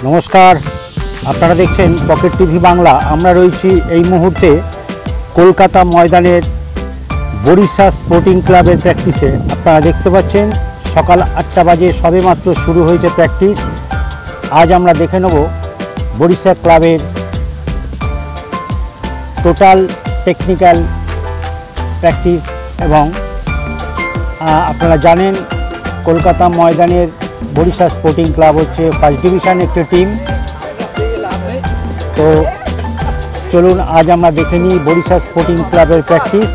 নমস্কার, আপনারা দেখছেন পকেট টিভি বাংলা। আমরা রয়েছি এই মুহূর্তে কলকাতা ময়দানের বরিশা স্পোর্টিং ক্লাবের প্র্যাকটিসে। আপনারা দেখতে পাচ্ছেন সকাল 8টা বাজে সবেমাত্র শুরু হয়েছে প্র্যাকটিস। আজ আমরা দেখে নেব বরিশা ক্লাবের টোটাল টেকনিক্যাল প্র্যাকটিস। এবং আপনারা জানেন কলকাতা ময়দানের বরিশা স্পোর্টিং ক্লাব হচ্ছে ফার্স্ট ডিভিশন একটি টিম। তো চলুন আজ আমরা দেখে নিই বরিশা স্পোর্টিং ক্লাবের প্র্যাকটিস।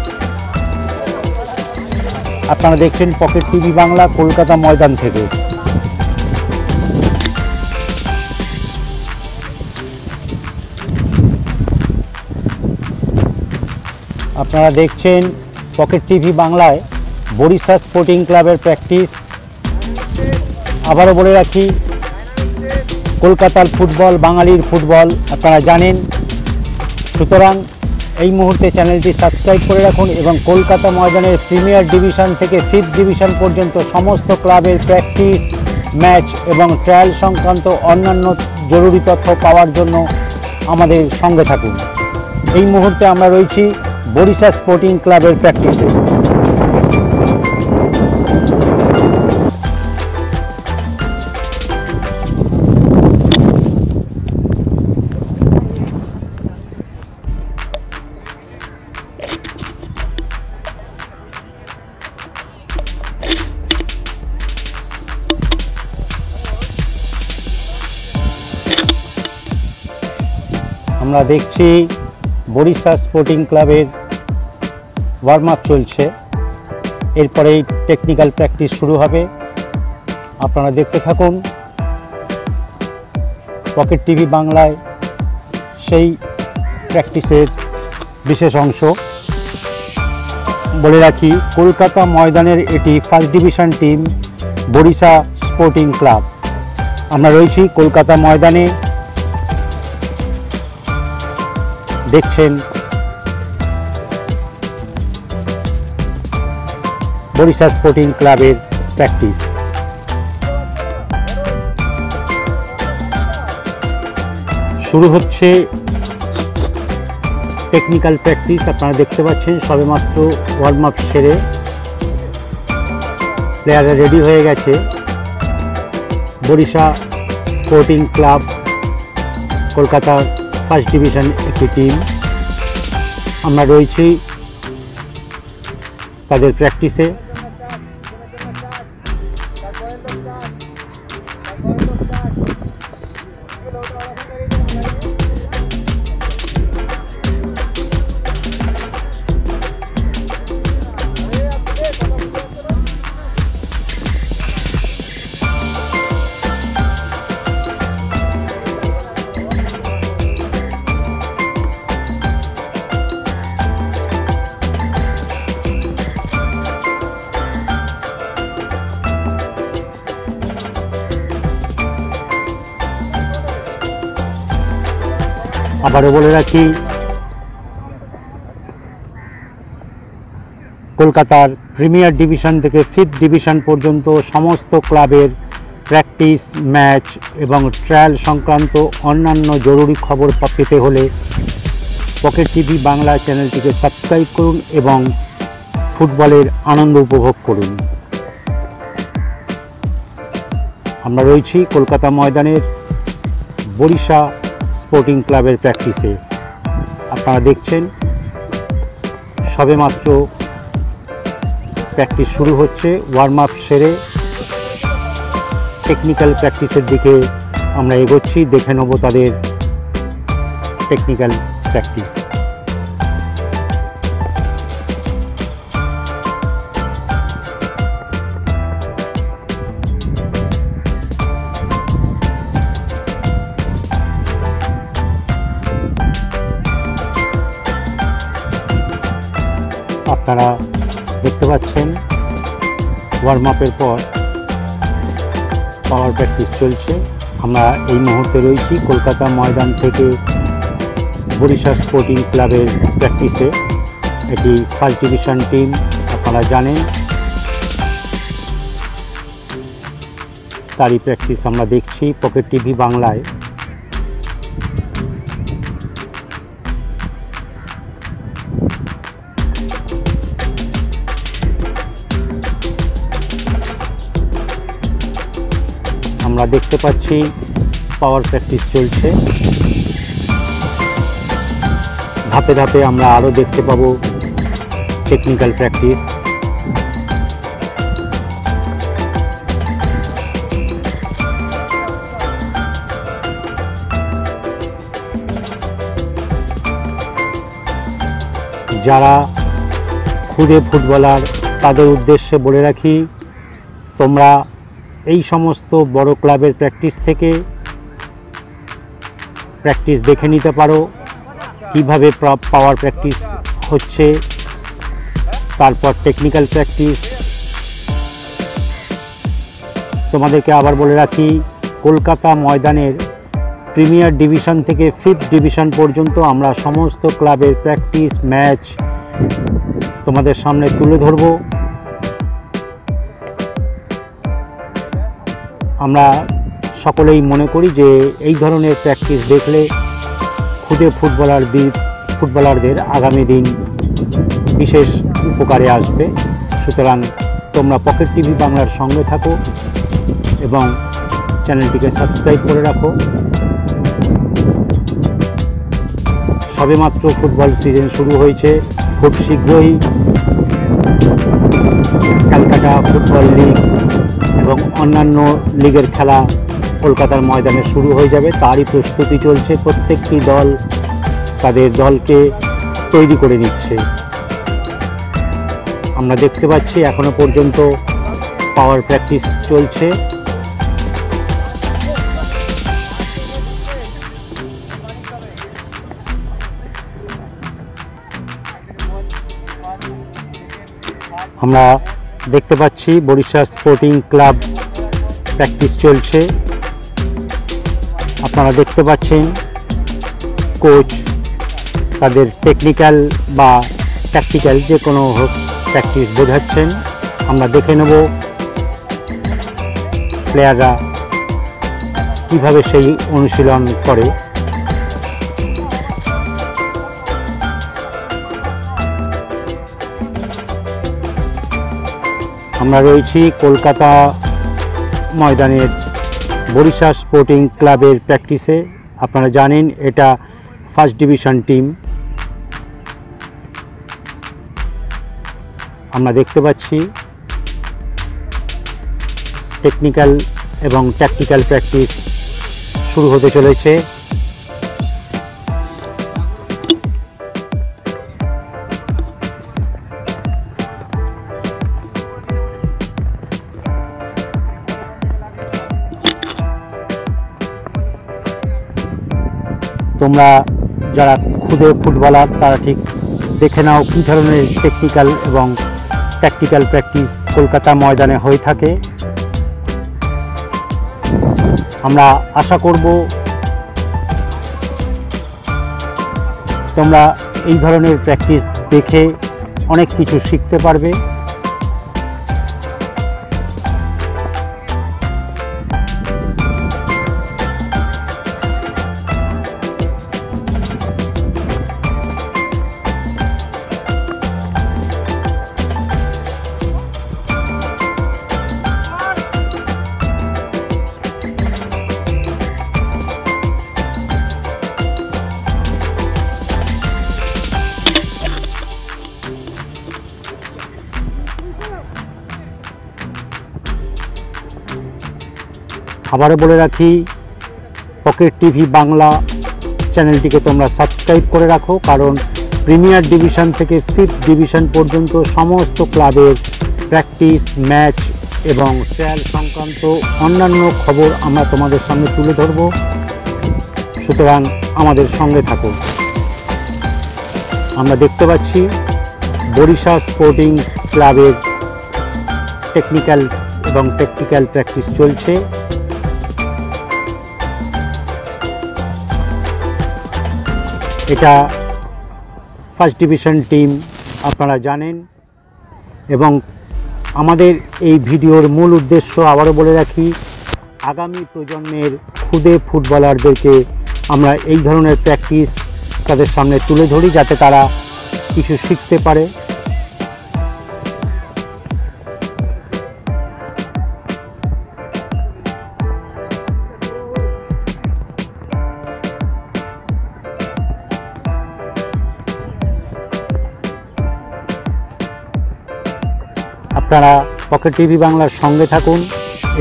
আপনারা দেখছেন পকেট টিভি বাংলা কলকাতা ময়দান থেকে। আপনারা দেখছেন পকেট টিভি বাংলায় বরিশা স্পোর্টিং ক্লাবের প্র্যাকটিস। আবারও বলে রাখি, কলকাতার ফুটবল বাঙালির ফুটবল আপনারা জানেন, সুতরাং এই মুহূর্তে চ্যানেলটি সাবস্ক্রাইব করে রাখুন এবং কলকাতা ময়দানের প্রিমিয়ার ডিভিশন থেকে 5th ডিভিশন পর্যন্ত সমস্ত ক্লাবের প্র্যাকটিস, ম্যাচ এবং ট্রায়াল সংক্রান্ত অন্যান্য জরুরি তথ্য পাওয়ার জন্য আমাদের সঙ্গে থাকুন। এই মুহূর্তে আমরা রয়েছি বরিশা স্পোর্টিং ক্লাবের প্র্যাকটিসে। আমরা দেখছি বরিশা স্পোর্টিং ক্লাবের ওয়ার্ম আপ চলছে, এরপরেই টেকনিক্যাল প্র্যাকটিস শুরু হবে। আপনারা দেখতে থাকুন পকেট টিভি বাংলায় সেই প্র্যাকটিসের বিশেষ অংশ। বলে রাখি, কলকাতা ময়দানের এটি first division team Barisha sporting club. আমরা রয়েছি কলকাতা ময়দানে, দেখছেন বরিশা স্পোর্টিং ক্লাবের প্র্যাকটিস। শুরু হচ্ছে টেকনিক্যাল প্র্যাকটিস। আপনারা দেখতে পাচ্ছেন সবেমাত্র ওয়ার্ম আপ সেরে প্লেয়াররা রেডি হয়ে গেছে। Barisha sporting club Kolkata first division একটি টিম। আমরা রয়েছি তাদের প্র্যাকটিসে। আবারও বলে রাখি, কলকাতার প্রিমিয়ার ডিভিশন থেকে 5th ডিভিশন পর্যন্ত সমস্ত ক্লাবের প্র্যাকটিস, ম্যাচ এবং ট্রায়াল সংক্রান্ত অন্যান্য জরুরি খবর পেতে হলে পকেট টিভি বাংলা চ্যানেলটিকে সাবস্ক্রাইব করুন এবং ফুটবলের আনন্দ উপভোগ করুন। আমরা রয়েছি কলকাতা ময়দানের বরিশা স্পোর্টিং ক্লাবের প্র্যাকটিসে। আপনারা দেখছেন সবেমাত্র প্র্যাকটিস শুরু হচ্ছে। ওয়ার্ম আপ সেরে টেকনিক্যাল প্র্যাকটিসের দিকে আমরা এগোচ্ছি। দেখে নেব তাদের টেকনিক্যাল প্র্যাকটিস। আপনারা দেখতে পাচ্ছেন ওয়ার্ম আপের পর পাওয়ার প্র্যাকটিস চলছে। আমরা এই মুহূর্তে রয়েছি কলকাতা ময়দান থেকে বরিশা স্পোর্টিং ক্লাবের প্র্যাকটিসে। এটি ফার্স্ট ডিভিশন টিম, আপনারা জানেন। তারই প্র্যাকটিস আমরা দেখছি পকেট টিভি বাংলায়। আমরা দেখতে পাচ্ছি পাওয়ার প্র্যাকটিস চলছে। ধাপে ধাপে আমরা আরও দেখতে পাবো টেকনিক্যাল প্র্যাকটিস। যারা খুদে ফুটবলার তাদের উদ্দেশ্যে বলে রাখি, তোমরা এই সমস্ত বড় ক্লাবের প্র্যাকটিস থেকে প্র্যাকটিস দেখে নিতে পারো, কিভাবে পাওয়ার প্র্যাকটিস হচ্ছে, তারপর টেকনিক্যাল প্র্যাকটিস। তোমাদেরকে আবার বলে রাখি, কলকাতা ময়দানের প্রিমিয়ার ডিভিশন থেকে 5th ডিভিশন পর্যন্ত আমরা সমস্ত ক্লাবের প্র্যাকটিস ম্যাচ তোমাদের সামনে তুলে ধরব। আমরা সকলেই মনে করি যে এই ধরনের প্র্যাকটিস দেখলে খুদে ফুটবলারদের আগামী দিন বিশেষ উপকারে আসবে। সুতরাং তোমরা পকেট টিভি বাংলার সঙ্গে থাকো এবং চ্যানেলটিকে সাবস্ক্রাইব করে রাখো। সবেমাত্র ফুটবল সিজন শুরু হয়েছে, খুব শীঘ্রই ক্যালকাটা ফুটবল লিগ এবং অন্যান্য লিগের খেলা কলকাতার ময়দানে শুরু হয়ে যাবে। তারই প্রস্তুতি চলছে, প্রত্যেকটি দল তাদের দলকে তৈরি করে নিচ্ছে। আমরা দেখতে পাচ্ছি এখনো পর্যন্ত পাওয়ার প্র্যাকটিস চলছে। আমরা দেখতে পাচ্ছি বরিশাল স্পোর্টিং ক্লাব প্র্যাকটিস চলছে। আপনারা দেখতে পাচ্ছেন কোচ তাদের টেকনিক্যাল বা ট্যাকটিক্যাল যে কোনো প্র্যাকটিস বোঝাচ্ছেন। আমরা দেখে নেব প্লেয়াররা কিভাবে সেই অনুশীলন করে। আমরা রয়েছি কলকাতা ময়দানের বরিশাল স্পোর্টিং ক্লাবের প্র্যাকটিসে। আপনারা জানেন এটা 1st ডিভিশন টিম। আমরা দেখতে পাচ্ছি টেকনিক্যাল এবং ট্যাকটিক্যাল প্র্যাকটিস শুরু হতে চলেছে। তোমরা যারা খুদে ফুটবলার তারা ঠিক দেখে নাও কী ধরনের টেকনিক্যাল এবং ট্যাকটিক্যাল প্র্যাকটিস কলকাতা ময়দানে হয়ে থাকে। আমরা আশা করব তোমরা এই ধরনের প্র্যাকটিস দেখে অনেক কিছু শিখতে পারবে। আবারও বলে রাখি, পকেট টিভি বাংলা চ্যানেলটিকে তোমরা সাবস্ক্রাইব করে রাখো, কারণ প্রিমিয়ার ডিভিশন থেকে 5th ডিভিশন পর্যন্ত সমস্ত ক্লাবের প্র্যাকটিস ম্যাচ এবং ট্রায়াল সংক্রান্ত অন্যান্য খবর আমরা তোমাদের সামনে তুলে ধরব। সুতরাং আমাদের সঙ্গে থাকো। আমরা দেখতে পাচ্ছি বরিশাল স্পোর্টিং ক্লাবের টেকনিক্যাল এবং ট্যাকটিক্যাল প্র্যাকটিস চলছে। এটা 1st ডিভিশন টিম আপনারা জানেন, এবং আমাদের এই ভিডিওর মূল উদ্দেশ্য আবারও বলে রাখি, আগামী প্রজন্মের খুদে ফুটবলারদেরকে আমরা এই ধরনের প্র্যাকটিস তাদের সামনে তুলে ধরি, যাতে তারা কিছু শিখতে পারে। আপনারা পকেট টিভি বাংলার সঙ্গে থাকুন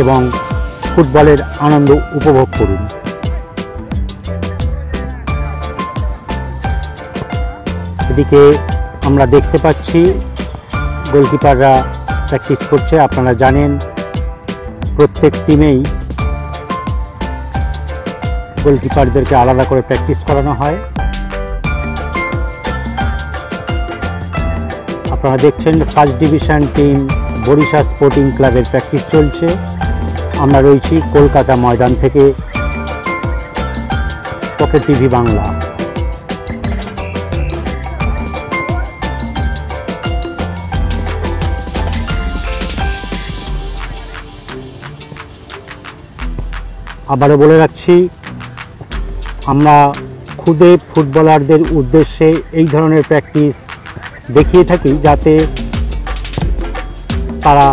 এবং ফুটবলের আনন্দ উপভোগ করুন। এদিকে আমরা দেখতে পাচ্ছি গোলকিপাররা প্র্যাকটিস করছে। আপনারা জানেন প্রত্যেক টিমেই গোলকিপারদেরকে আলাদা করে প্র্যাকটিস করানো হয়। আপনারা দেখছেন first division team Barisha sporting ক্লাবের প্র্যাকটিস চলছে। আমরা রয়েছি কলকাতা ময়দান থেকে পকেট টিভি বাংলা। আবারও বলে রাখছি, আমরা খুদে ফুটবলারদের উদ্দেশ্যে এই ধরনের প্র্যাকটিস দেখিয়ে থাকি, যাতে তারা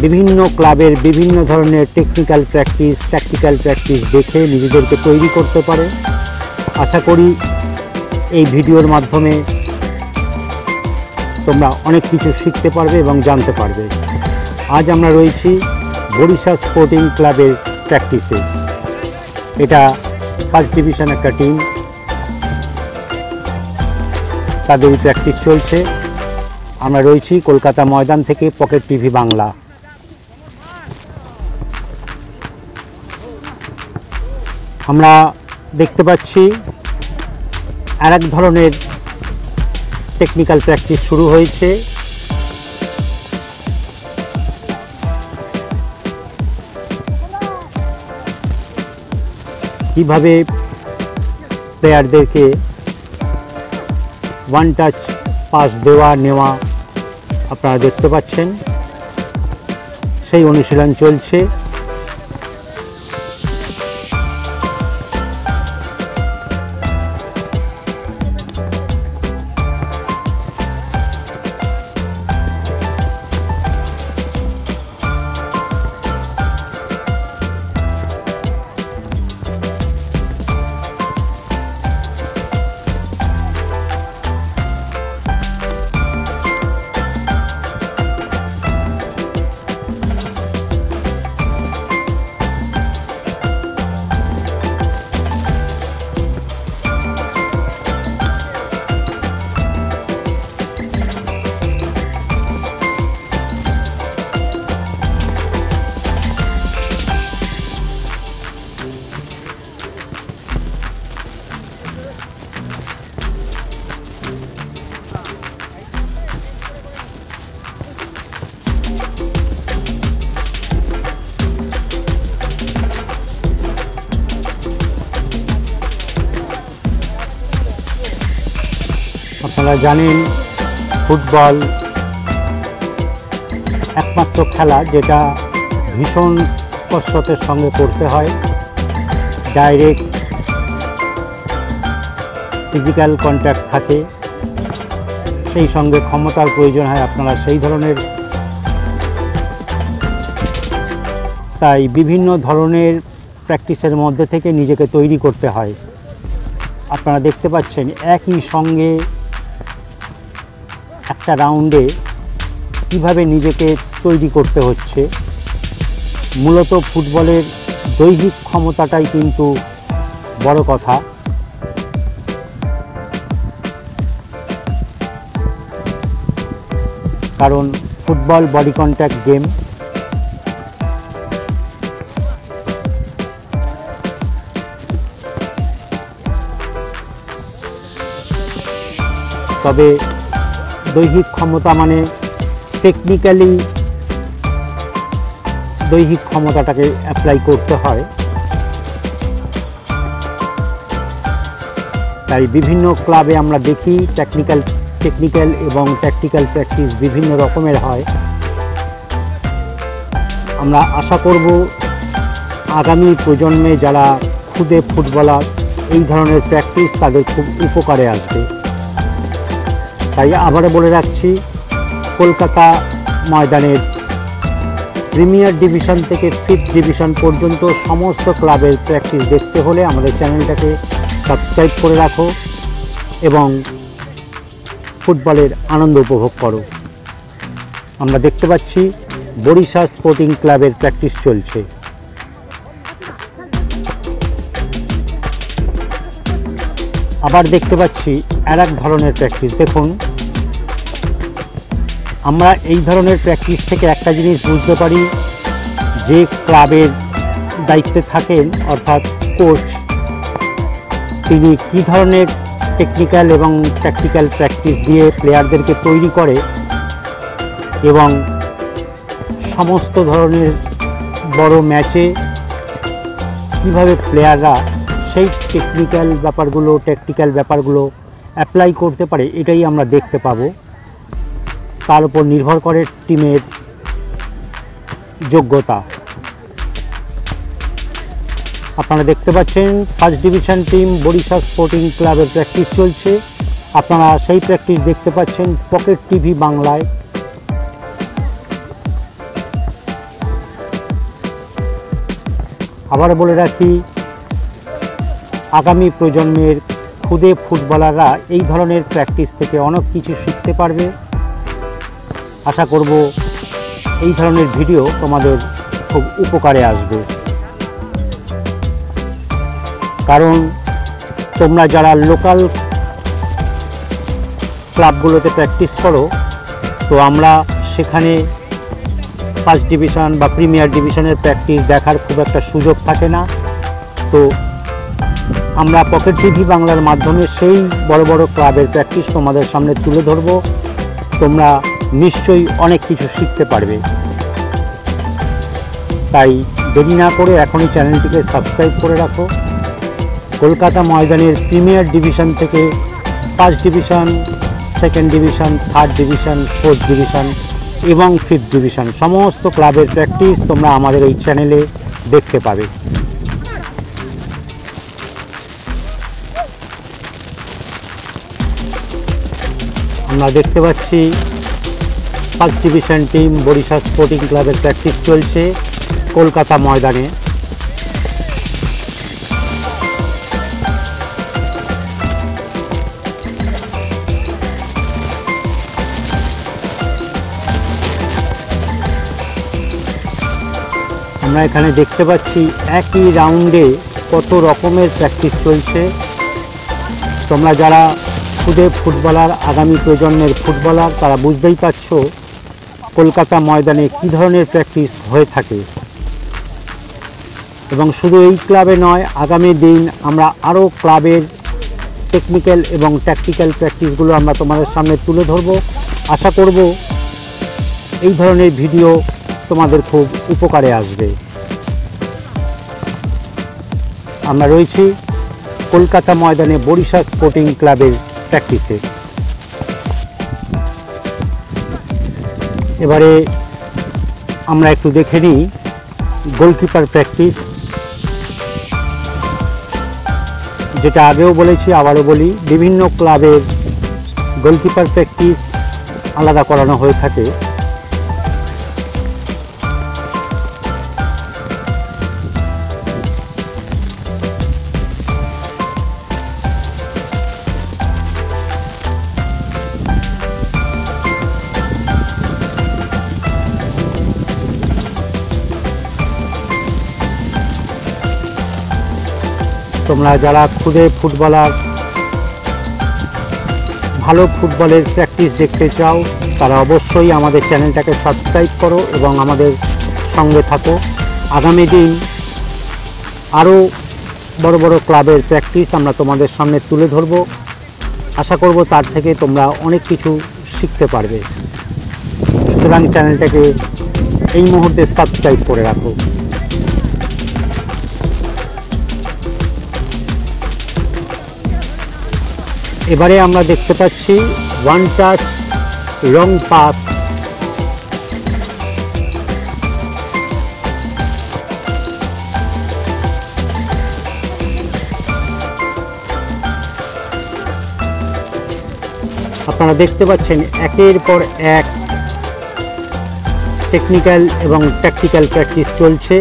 বিভিন্ন ক্লাবের বিভিন্ন ধরনের টেকনিক্যাল প্র্যাকটিস, ট্যাকটিক্যাল প্র্যাকটিস দেখে নিজেদেরকে তৈরি করতে পারে। আশা করি এই ভিডিওর মাধ্যমে তোমরা অনেক কিছু শিখতে পারবে এবং জানতে পারবে। আজ আমরা রয়েছি বরিশা স্পোর্টিং ক্লাবের প্র্যাকটিসে। এটা ফার্স্ট ডিভিশন একটা টিম, তাদের প্র্যাকটিস চলছে। আমরা রয়েছি কলকাতা ময়দান থেকে পকেট টিভি বাংলা। আমরা দেখতে পাচ্ছি আরেক ধরনের টেকনিক্যাল প্র্যাকটিস শুরু হয়েছে। কিভাবে প্লেয়ারদেরকে ওয়ান টাচ পাস দেওয়া নেওয়া আপনারা দেখতে পাচ্ছেন, সেই অনুশীলন চলছে। আপনারা জানেন ফুটবল একমাত্র খেলা যেটা ভীষণ কসরতের সঙ্গে করতে হয়। ডাইরেক্ট ফিজিক্যাল কন্ট্যাক্ট থাকে, সেই সঙ্গে ক্ষমতার প্রয়োজন হয়। আপনারা সেই ধরনের, তাই বিভিন্ন ধরনের প্র্যাকটিসের মধ্যে থেকে নিজেকে তৈরি করতে হয়। আপনারা দেখতে পাচ্ছেন একই সঙ্গে একটা রাউন্ডে কিভাবে নিজেকে তৈরি করতে হচ্ছে। মূলত ফুটবলের দৈহিক ক্ষমতাটাই কিন্তু বড় কথা। কারণ ফুটবল বডি কন্ট্যাক্ট গেম। তবে দৈহিক ক্ষমতা মানে টেকনিক্যালি দৈহিক ক্ষমতাটাকে অ্যাপ্লাই করতে হয়। তাই বিভিন্ন ক্লাবে আমরা দেখি টেকনিক্যাল এবং ট্যাকটিক্যাল প্র্যাকটিস বিভিন্ন রকমের হয়। আমরা আশা করব আগামী প্রজন্মে যারা খুদে ফুটবলার এই ধরনের প্র্যাকটিস তাদের খুব উপকারে আসবে। তাই আবারও বলে রাখছি, কলকাতা ময়দানের প্রিমিয়ার ডিভিশন থেকে 5th ডিভিশন পর্যন্ত সমস্ত ক্লাবের প্র্যাকটিস দেখতে হলে আমাদের চ্যানেলটাকে সাবস্ক্রাইব করে রাখো এবং ফুটবলের আনন্দ উপভোগ করো। আমরা দেখতে পাচ্ছি বরিশা স্পোর্টিং ক্লাবের প্র্যাকটিস চলছে। আবার দেখতে পাচ্ছি আর এক ধরনের প্র্যাকটিস। দেখুন, আমরা এই ধরনের প্র্যাকটিস থেকে একটা জিনিস বুঝতে পারি, যে ক্লাবের দায়িত্বে থাকেন অর্থাৎ কোচ, তিনি কী ধরনের টেকনিক্যাল এবং ট্যাকটিক্যাল প্র্যাকটিস দিয়ে প্লেয়ারদেরকে তৈরি করে এবং সমস্ত ধরনের বড় ম্যাচে কীভাবে প্লেয়াররা সেই টেকনিক্যাল ব্যাপারগুলো, ট্যাকটিক্যাল ব্যাপারগুলো অ্যাপ্লাই করতে পারে, এটাই আমরা দেখতে পাবো। তার উপর নির্ভর করে টিমের যোগ্যতা। আপনারা দেখতে পাচ্ছেন 1st division team Barisha sporting ক্লাবের প্র্যাকটিস চলছে। আপনারা সেই প্র্যাকটিস দেখতে পাচ্ছেন পকেট টিভি বাংলায়। আবার বলে রাখি, আগামী প্রজন্মের খুদে ফুটবলাররা এই ধরনের প্র্যাকটিস থেকে অনেক কিছু শিখতে পারবে। আশা করব এই ধরনের ভিডিও তোমাদের খুব উপকারে আসবে, কারণ তোমরা যারা লোকাল ক্লাবগুলোতে প্র্যাকটিস করো, তো আমরা সেখানে 1st ডিভিশন বা প্রিমিয়ার ডিভিশনের প্র্যাকটিস দেখার খুব একটা সুযোগ থাকে না। তো আমরা পকেট টিভি বাংলার মাধ্যমে সেই বড় বড় ক্লাবের প্র্যাকটিস তোমাদের সামনে তুলে ধরব। তোমরা নিশ্চয়ই অনেক কিছু শিখতে পারবে। তাই দেরি না করে এখনই চ্যানেলটিকে সাবস্ক্রাইব করে রাখো। কলকাতা ময়দানের প্রিমিয়ার ডিভিশন থেকে 1st division, 2nd division, 3rd division, 4th division এবং 5th ডিভিশন সমস্ত ক্লাবের প্র্যাকটিস তোমরা আমাদের এই চ্যানেলে দেখতে পাবে। আমরা দেখতে পাচ্ছি 1st division team Barisha sporting ক্লাবের প্র্যাকটিস চলছে কলকাতা ময়দানে। আমরা এখানে দেখতে পাচ্ছি একই রাউন্ডে কত রকমের প্র্যাকটিস চলছে। তোমরা যারা খুদে ফুটবলার, আগামী প্রজন্মের ফুটবলার, তারা বুঝতেই পারছো কলকাতা ময়দানে কী ধরনের প্র্যাকটিস হয়ে থাকে। এবং শুধু এই ক্লাবে নয়, আগামী দিন আমরা আরও ক্লাবের টেকনিক্যাল এবং ট্যাকটিক্যাল প্র্যাকটিসগুলো আমরা তোমাদের সামনে তুলে ধরব। আশা করব এই ধরনের ভিডিও তোমাদের খুব উপকারে আসবে। আমরা রয়েছি কলকাতা ময়দানে বরিশা স্পোর্টিং ক্লাবের প্র্যাকটিসে। এবারে আমরা একটু দেখে নিই গোলকিপার প্র্যাকটিস, যেটা আগেও বলেছি আবারও বলি, বিভিন্ন ক্লাবের গোলকিপার প্র্যাকটিস আলাদা করানো হয়ে থাকে। তোমরা যারা খুদে ফুটবলার, ভালো ফুটবলের প্র্যাকটিস দেখতে চাও, তারা অবশ্যই আমাদের চ্যানেলটাকে সাবস্ক্রাইব করো এবং আমাদের সঙ্গে থাকো। আগামী দিন আরও বড় বড় ক্লাবের প্র্যাকটিস আমরা তোমাদের সামনে তুলে ধরব। আশা করব তার থেকে তোমরা অনেক কিছু শিখতে পারবে। সুতরাং চ্যানেলটাকে এই মুহূর্তে সাবস্ক্রাইব করে রাখো। এবারে আমরা দেখতে পাচ্ছি ওয়ান টাচ লং পাস আপনারা দেখতে পাচ্ছেন একের পর এক টেকনিক্যাল এবং ট্যাকটিক্যাল প্র্যাকটিস চলছে।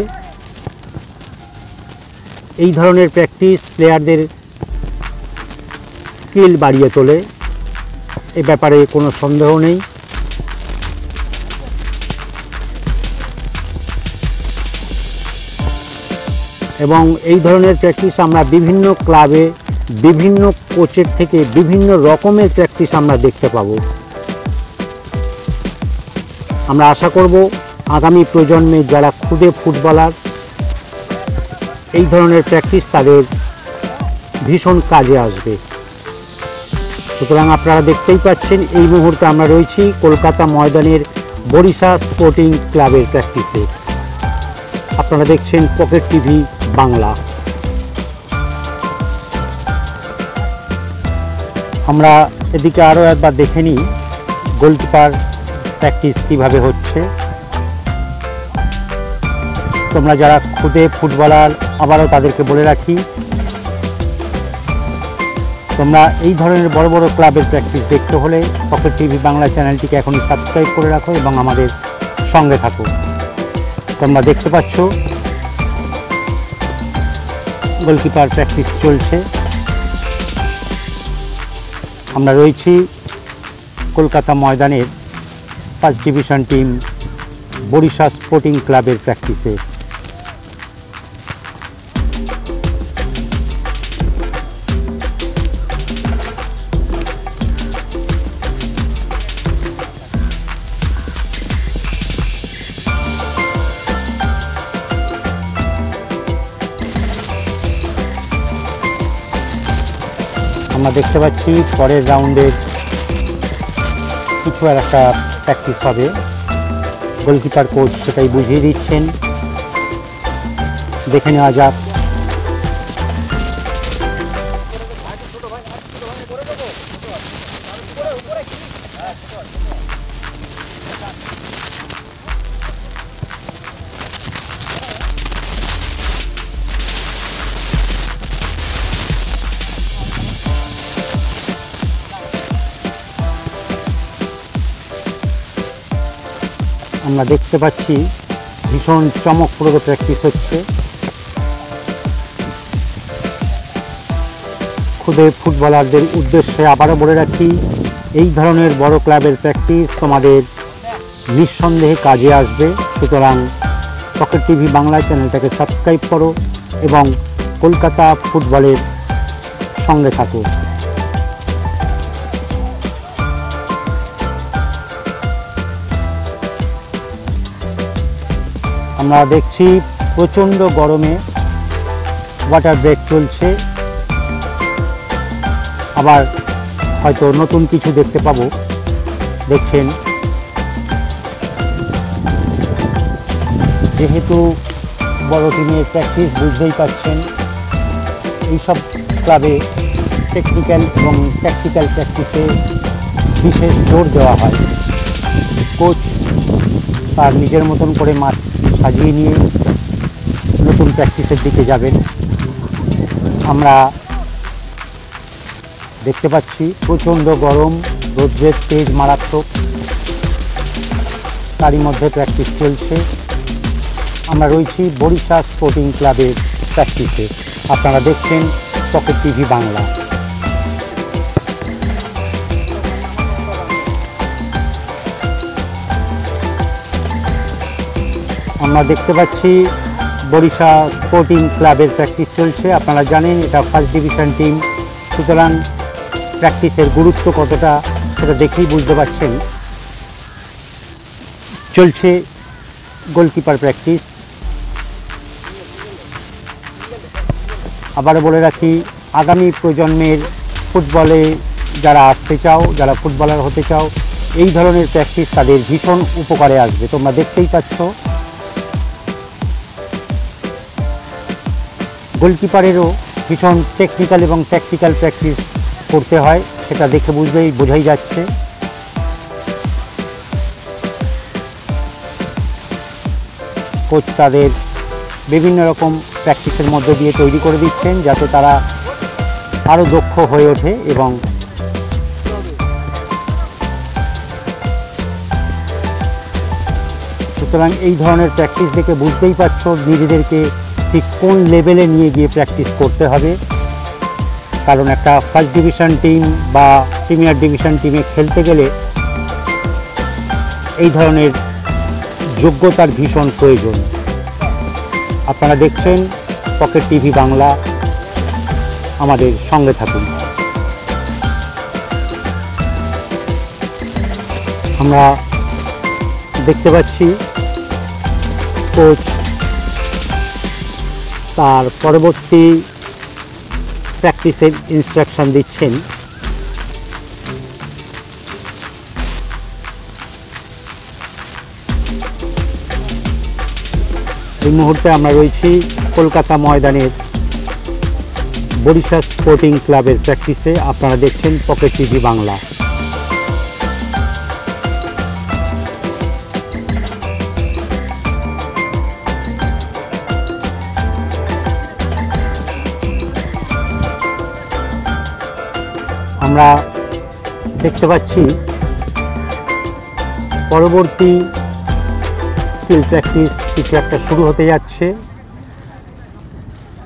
এই ধরনের প্র্যাকটিস প্লেয়ারদের স্কিল বাড়িয়ে তোলে, এ ব্যাপারে কোনো সন্দেহ নেই। এবং এই ধরনের প্র্যাকটিস আমরা বিভিন্ন ক্লাবে বিভিন্ন কোচের থেকে বিভিন্ন রকমের প্র্যাকটিস আমরা দেখতে পাবো। আমরা আশা করব আগামী প্রজন্মে যারা খুদে ফুটবলার, এই ধরনের প্র্যাকটিস তাদের ভীষণ কাজে আসবে। সুতরাং আপনারা দেখতেই পাচ্ছেন এই মুহূর্তে আমরা রয়েছি কলকাতা ময়দানের বরিশা স্পোর্টিং ক্লাবের প্র্যাকটিসে। আপনারা দেখছেন পকেট টিভি বাংলা। আমরা এদিকে আরও একবার দেখে নিই গোলকিপার প্র্যাকটিস কীভাবে হচ্ছে। তোমরা যারা খুদে ফুটবলার, আবারও তাদেরকে বলে রাখি, তোমরা এই ধরনের বড় বড় ক্লাবের প্র্যাকটিস দেখতে হলে পকেট টিভি বাংলা চ্যানেলটিকে এখনই সাবস্ক্রাইব করে রাখো এবং আমাদের সঙ্গে থাকো। তোমরা দেখতে পাচ্ছ গোলকিপার প্র্যাকটিস চলছে। আমরা রয়েছি কলকাতা ময়দানের first division team Barisha sporting ক্লাবের প্র্যাকটিসে। আমরা দেখতে পাচ্ছি পরের রাউন্ডের কিছু আর একটা প্র্যাকটিস হবে, গোলকিপার কোচ সেটাই বুঝিয়ে দিচ্ছেন। দেখে নেওয়া যাক। আমরা দেখতে পাচ্ছি ভীষণ চমকপ্রদ প্র্যাকটিস হচ্ছে। খুদে ফুটবলারদের উদ্দেশ্যে আবারও বলে রাখি, এই ধরনের বড় ক্লাবের প্র্যাকটিস তোমাদের নিঃসন্দেহে কাজে আসবে। সুতরাং পকেট টিভি বাংলা চ্যানেলটাকে সাবস্ক্রাইব করো এবং কলকাতা ফুটবলের সঙ্গে থাকো। আমরা দেখছি প্রচণ্ড গরমে ওয়াটার ব্রেক চলছে। আবার হয়তো নতুন কিছু দেখতে পাবো। দেখছেন যেহেতু বড় টিমের প্র্যাকটিস, বুঝতেই পারছেন এইসব ক্লাবে টেকনিক্যাল এবং ট্যাকটিক্যাল প্র্যাকটিসে বিশেষ জোর দেওয়া হয়। কোচ তার নিজের মতন করে মাঠ সাজিয়ে নিয়ে নতুন প্র্যাকটিসের দিকে যাবেন। আমরা দেখতে পাচ্ছি প্রচণ্ড গরম, রৌদ্রের তেজ মারাত্মক, তারই মধ্যে প্র্যাকটিস চলছে। আমরা রয়েছি বরিশা স্পোর্টিং ক্লাবের প্র্যাকটিসে। আপনারা দেখছেন পকেট টিভি বাংলা। আমরা দেখতে পাচ্ছি বরিশা স্পোর্টিং ক্লাবের প্র্যাকটিস চলছে। আপনারা জানেন এটা ফার্স্ট ডিভিশন টিম, সুতরাং প্র্যাকটিসের গুরুত্ব কতটা সেটা দেখেই বুঝতে পারছেন। চলছে গোলকিপার প্র্যাকটিস। আবারও বলে রাখি, আগামী প্রজন্মের ফুটবলে যারা আসতে চাও, যারা ফুটবলার হতে চাও, এই ধরনের প্র্যাকটিস তাদের ভীষণ উপকারে আসবে। তোমরা দেখতেই পাচ্ছ গোলকিপারেরও ভীষণ টেকনিক্যাল এবং ট্যাকটিক্যাল প্র্যাকটিস করতে হয়, সেটা দেখে বোঝাই যাচ্ছে। কোচ তাদের বিভিন্ন রকম প্র্যাকটিসের মধ্য দিয়ে তৈরি করে দিচ্ছেন যাতে তারা আরও দক্ষ হয়ে ওঠে এবং সুতরাং এই ধরনের প্র্যাকটিস দেখে বুঝতেই পারছো নিজেদেরকে ঠিক কোন লেভেলে নিয়ে গিয়ে প্র্যাকটিস করতে হবে। কারণ একটা ফার্স্ট ডিভিশন টিম বা প্রিমিয়ার ডিভিশন টিমে খেলতে গেলে এই ধরনের যোগ্যতার ভীষণ প্রয়োজন। আপনারা দেখছেন পকেট টিভি বাংলা, আমাদের সঙ্গে থাকুন। আমরা দেখতে পাচ্ছি কোচ তার পরবর্তী প্র্যাকটিসের ইনস্ট্রাকশন দিচ্ছেন। এই মুহূর্তে আমরা রয়েছি কলকাতা ময়দানের বরিশাল স্পোর্টিং ক্লাবের প্র্যাকটিসে। আপনারা দেখছেন পকেট টিভি বাংলা। আমরা দেখতে পাচ্ছি পরবর্তী স্কিল প্র্যাকটিস কিছু একটা শুরু হতে যাচ্ছে।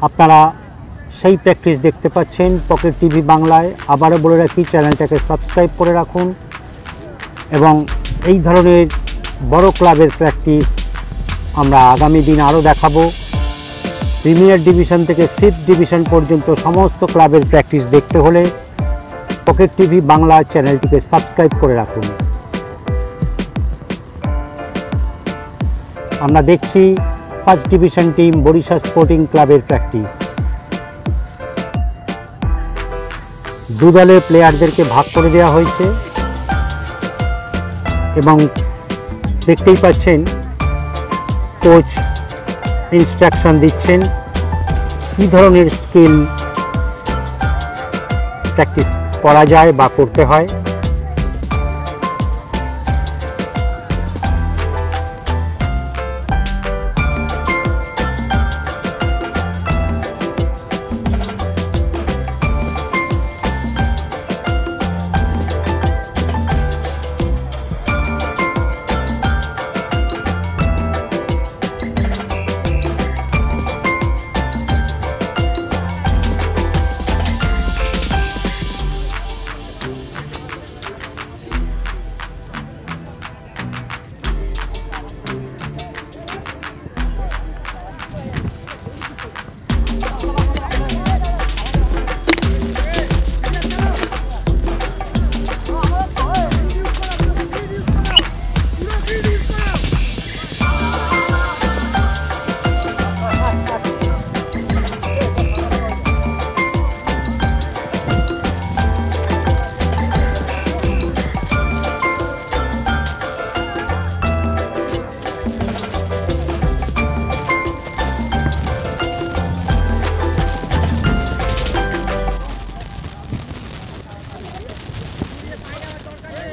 আপনারা সেই প্র্যাকটিস দেখতে পাচ্ছেন পকেট টিভি বাংলায়। আবারও বলে রাখি, চ্যানেলটাকে সাবস্ক্রাইব করে রাখুন এবং এই ধরনের বড় ক্লাবের প্র্যাকটিস আমরা আগামী দিন আরও দেখাবো। প্রিমিয়ার ডিভিশন থেকে 5th ডিভিশন পর্যন্ত সমস্ত ক্লাবের প্র্যাকটিস দেখতে হলে পকেট টিভি বাংলা চ্যানেলটিকে সাবস্ক্রাইব করে রাখুন। আমরা দেখছি first division team Barishal sporting ক্লাবের প্র্যাকটিস। দু দলের প্লেয়ারদেরকে ভাগ করে দেওয়া হয়েছে এবং দেখতেই পাচ্ছেন কোচ ইনস্ট্রাকশন দিচ্ছেন কী ধরনের স্কিল প্র্যাকটিস করা যায় বা করতে হয়।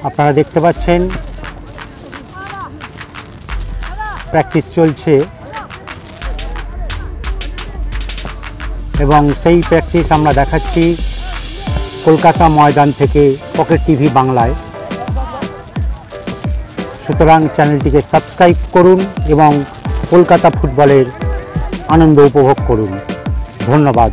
আপনারা দেখতে পাচ্ছেন প্র্যাকটিস চলছে এবং সেই প্র্যাকটিস আমরা দেখাচ্ছি কলকাতা ময়দান থেকে পকেট টিভি বাংলায়। সুতরাং চ্যানেলটিকে সাবস্ক্রাইব করুন এবং কলকাতা ফুটবলের আনন্দ উপভোগ করুন। ধন্যবাদ।